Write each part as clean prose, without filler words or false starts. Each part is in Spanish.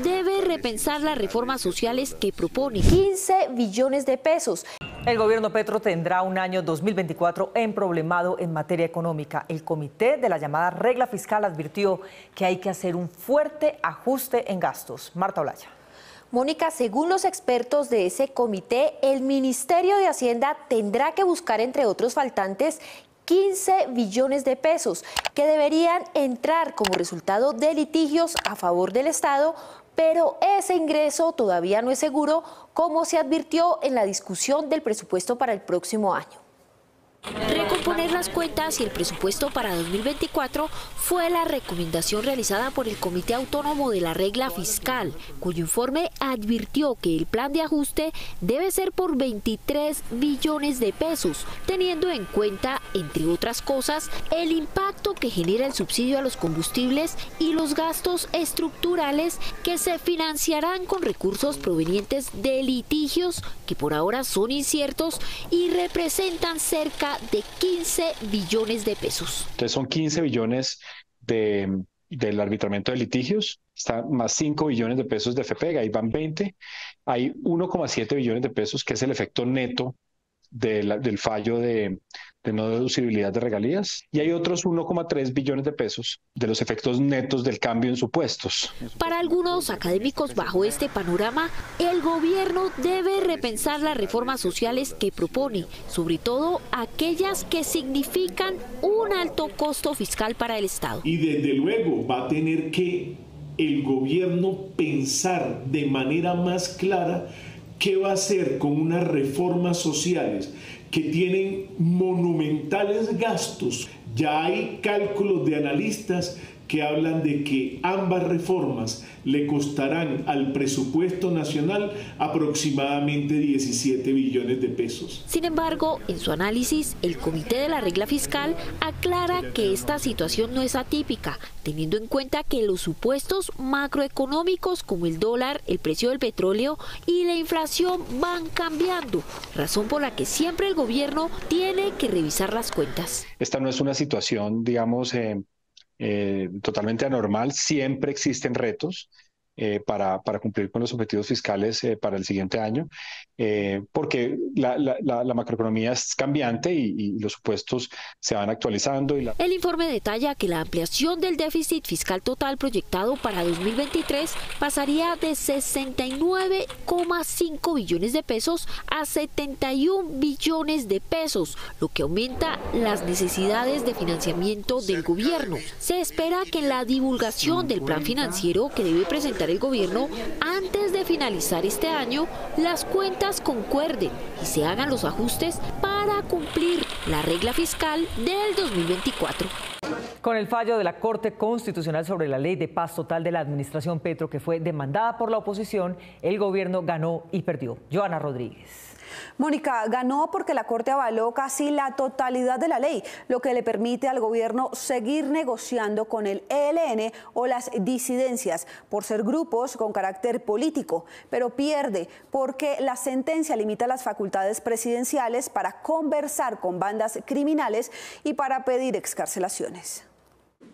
debe repensar las reformas sociales que propone. 15 billones de pesos. El gobierno Petro tendrá un año 2024 emproblemado en materia económica. El comité de la llamada regla fiscal advirtió que hay que hacer un fuerte ajuste en gastos. Marta Olaya. Mónica, según los expertos de ese comité, el Ministerio de Hacienda tendrá que buscar, entre otros faltantes, 15 billones de pesos que deberían entrar como resultado de litigios a favor del Estado, pero ese ingreso todavía no es seguro, como se advirtió en la discusión del presupuesto para el próximo año. Recomponer las cuentas y el presupuesto para 2024 fue la recomendación realizada por el Comité Autónomo de la Regla Fiscal, cuyo informe advirtió que el plan de ajuste debe ser por 23 billones de pesos, teniendo en cuenta, entre otras cosas, el impacto que genera el subsidio a los combustibles y los gastos estructurales que se financiarán con recursos provenientes de litigios que por ahora son inciertos y representan cerca de 15 billones de pesos. Entonces son 15 billones del arbitramiento de litigios, está más 5 billones de pesos de FEPEG, ahí van 20, hay 1,7 billones de pesos que es el efecto neto del fallo de no deducibilidad de regalías, y hay otros 1,3 billones de pesos de los efectos netos del cambio en supuestos. Para algunos académicos, bajo este panorama, el gobierno debe repensar las reformas sociales que propone, sobre todo aquellas que significan un alto costo fiscal para el Estado. Y desde luego va a tener que el gobierno pensar de manera más clara qué va a hacer con unas reformas sociales que tienen monumentales gastos. Ya hay cálculos de analistas que hablan de que ambas reformas le costarán al presupuesto nacional aproximadamente 17 billones de pesos. Sin embargo, en su análisis, el Comité de la Regla Fiscal aclara que esta situación no es atípica, teniendo en cuenta que los supuestos macroeconómicos como el dólar, el precio del petróleo y la inflación van cambiando, razón por la que siempre el gobierno tiene que revisar las cuentas. Esta no es una situación, digamos, totalmente anormal. Siempre existen retos para cumplir con los objetivos fiscales para el siguiente año, porque la macroeconomía es cambiante y los supuestos se van actualizando. El informe detalla que la ampliación del déficit fiscal total proyectado para 2023 pasaría de 69,5 billones de pesos a 71 billones de pesos, lo que aumenta las necesidades de financiamiento del gobierno. Se espera que en la divulgación del plan financiero que debe presentar el gobierno antes de finalizar este año, las cuentas concuerden y se hagan los ajustes para cumplir la regla fiscal del 2024. Con el fallo de la Corte Constitucional sobre la Ley de Paz Total de la administración Petro, que fue demandada por la oposición, el gobierno ganó y perdió. Joana Rodríguez. Mónica, ganó porque la Corte avaló casi la totalidad de la ley, lo que le permite al gobierno seguir negociando con el ELN o las disidencias por ser grupos con carácter político, pero pierde porque la sentencia limita las facultades presidenciales para conversar con bandas criminales y para pedir excarcelaciones.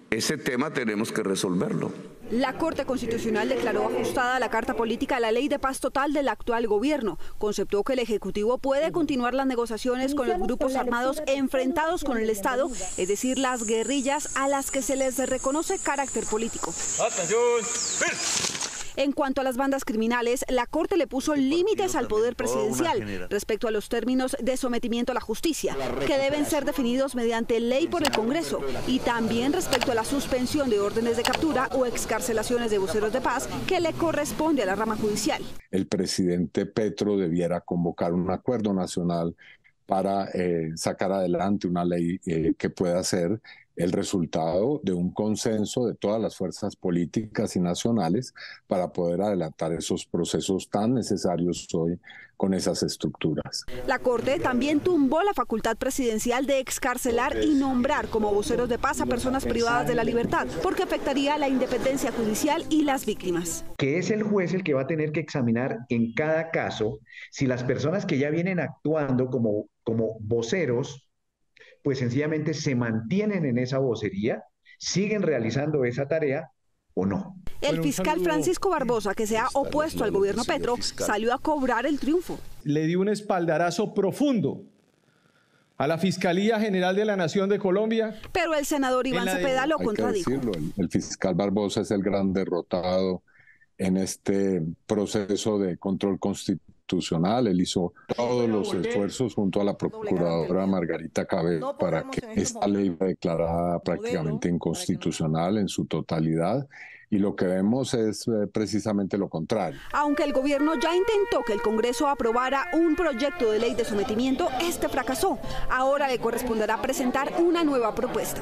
Ese tema tenemos que resolverlo. La Corte Constitucional declaró ajustada la Carta Política a la Ley de Paz Total del actual gobierno. Conceptuó que el Ejecutivo puede continuar las negociaciones con los grupos armados enfrentados con el Estado, es decir, las guerrillas a las que se les reconoce carácter político. ¡Atención! En cuanto a las bandas criminales, la Corte le puso límites al poder presidencial respecto a los términos de sometimiento a la justicia, que deben ser definidos mediante ley por el Congreso, y también respecto a la suspensión de órdenes de captura o excarcelaciones de voceros de paz que le corresponde a la rama judicial. El presidente Petro debiera convocar un acuerdo nacional para sacar adelante una ley que pueda ser el resultado de un consenso de todas las fuerzas políticas y nacionales para poder adelantar esos procesos tan necesarios hoy con esas estructuras. La Corte también tumbó la facultad presidencial de excarcelar y nombrar como voceros de paz a personas privadas de la libertad, porque afectaría la independencia judicial y las víctimas. Que es el juez el que va a tener que examinar en cada caso si las personas que ya vienen actuando como voceros pues sencillamente se mantienen en esa vocería, siguen realizando esa tarea o no. El fiscal Francisco Barbosa, que se ha opuesto al gobierno Petro, salió a cobrar el triunfo. Le dio un espaldarazo profundo a la Fiscalía General de la Nación de Colombia. Pero el senador Iván Cepeda lo contradijo. Hay que decirlo, el fiscal Barbosa es el gran derrotado en este proceso de control constitucional. Él hizo todos los esfuerzos junto a la procuradora Margarita Cabello para que esta ley fuera declarada prácticamente inconstitucional en su totalidad. Y lo que vemos es precisamente lo contrario. Aunque el gobierno ya intentó que el Congreso aprobara un proyecto de ley de sometimiento, este fracasó. Ahora le corresponderá presentar una nueva propuesta.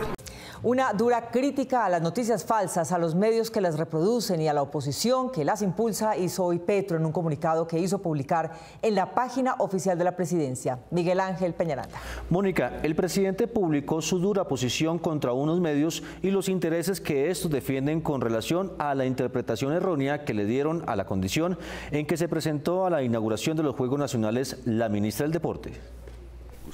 Una dura crítica a las noticias falsas, a los medios que las reproducen y a la oposición que las impulsa hizo hoy Petro en un comunicado que hizo publicar en la página oficial de la presidencia. Miguel Ángel Peñaranda. Mónica, el presidente publicó su dura posición contra unos medios y los intereses que estos defienden con relación a la interpretación errónea que le dieron a la condición en que se presentó a la inauguración de los Juegos Nacionales la ministra del Deporte.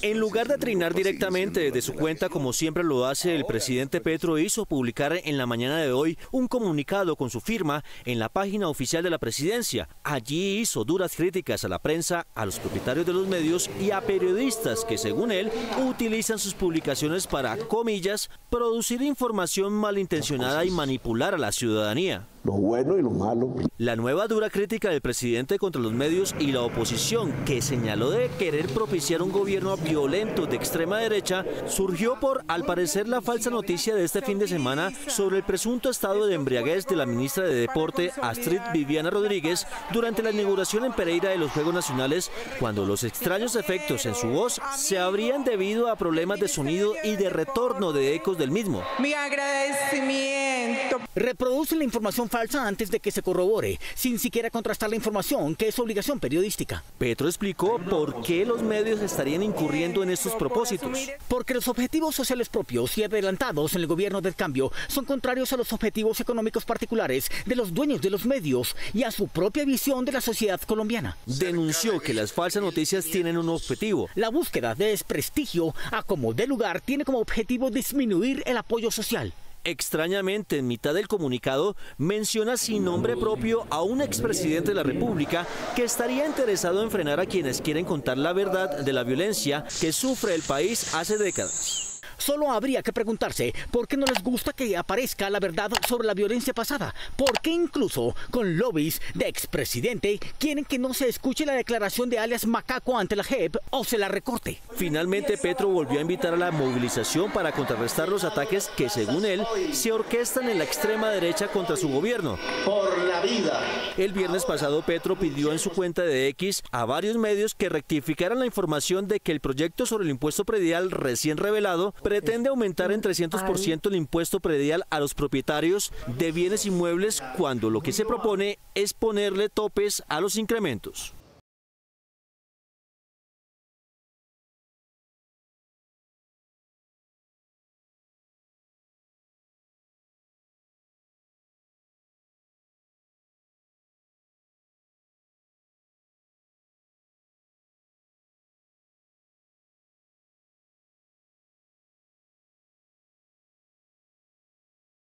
En lugar de trinar directamente desde su cuenta, como siempre lo hace, el presidente Petro hizo publicar en la mañana de hoy un comunicado con su firma en la página oficial de la presidencia. Allí hizo duras críticas a la prensa, a los propietarios de los medios y a periodistas que, según él, utilizan sus publicaciones para, comillas, producir información malintencionada y manipular a la ciudadanía. Lo bueno y lo malo. La nueva dura crítica del presidente contra los medios y la oposición, que señaló de querer propiciar un gobierno violento de extrema derecha, surgió por, al parecer, la falsa noticia de este fin de semana sobre el presunto estado de embriaguez de la ministra de Deporte, Astrid Viviana Rodríguez, durante la inauguración en Pereira de los Juegos Nacionales, cuando los extraños efectos en su voz se habrían debido a problemas de sonido y de retorno de ecos del mismo. Mi agradecimiento. Reproduce la información falsa antes de que se corrobore, sin siquiera contrastar la información, que es obligación periodística. Petro explicó por qué los medios estarían incurriendo en estos propósitos. Porque los objetivos sociales propios y adelantados en el gobierno del cambio son contrarios a los objetivos económicos particulares de los dueños de los medios y a su propia visión de la sociedad colombiana. Denunció que las falsas noticias tienen un objetivo. La búsqueda de desprestigio a como dé lugar tiene como objetivo disminuir el apoyo social. Extrañamente, en mitad del comunicado, menciona sin nombre propio a un expresidente de la República que estaría interesado en frenar a quienes quieren contar la verdad de la violencia que sufre el país hace décadas. Solo habría que preguntarse por qué no les gusta que aparezca la verdad sobre la violencia pasada. ¿Por qué incluso con lobbies de expresidente quieren que no se escuche la declaración de alias Macaco ante la JEP o se la recorte? Finalmente, Petro volvió a invitar a la movilización para contrarrestar los ataques que, según él, se orquestan en la extrema derecha contra su gobierno. Por la vida. El viernes pasado, Petro pidió en su cuenta de X a varios medios que rectificaran la información de que el proyecto sobre el impuesto predial recién revelado pretende aumentar en 300% el impuesto predial a los propietarios de bienes inmuebles, cuando lo que se propone es ponerle topes a los incrementos.